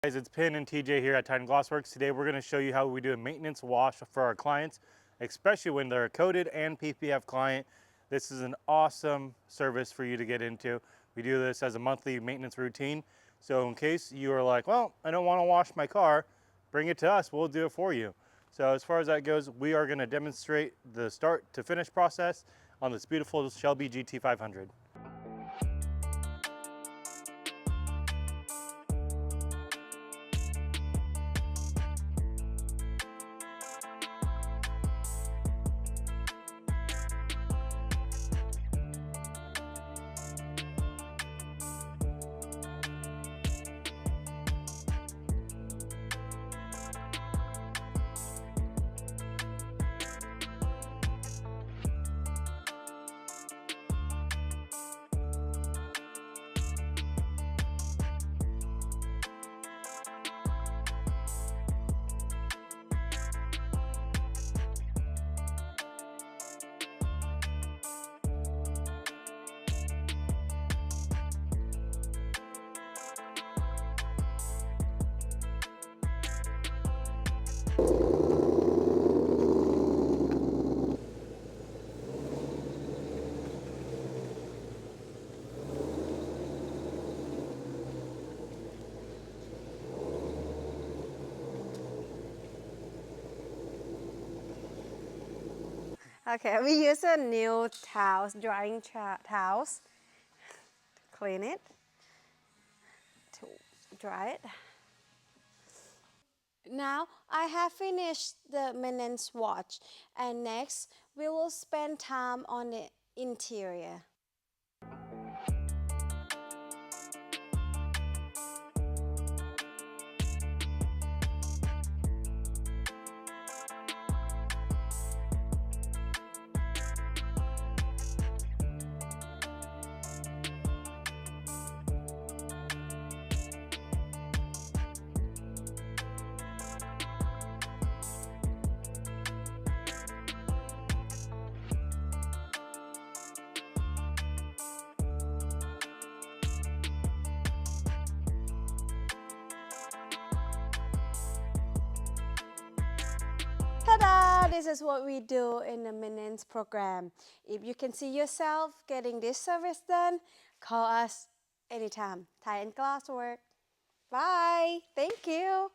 Guys, it's Pin and TJ here at Thaitan GlossWorks. Today we're going to show you how we do a maintenance wash for our clients, especially when they're a coated and PPF client. This is an awesome service for you to get into. We do this as a monthly maintenance routine. So in case you are like, well, I don't want to wash my car, bring it to us, we'll do it for you. So as far as that goes, we are going to demonstrate the start to finish process on this beautiful Shelby GT500. Okay, we use a new towels, drying towels to clean it, to dry it. Now I have finished the maintenance watch, and next we will spend time on the interior. Ta-da! This is what we do in the maintenance program. If you can see yourself getting this service done, call us anytime. Thaitan GlossWorks. Bye! Thank you!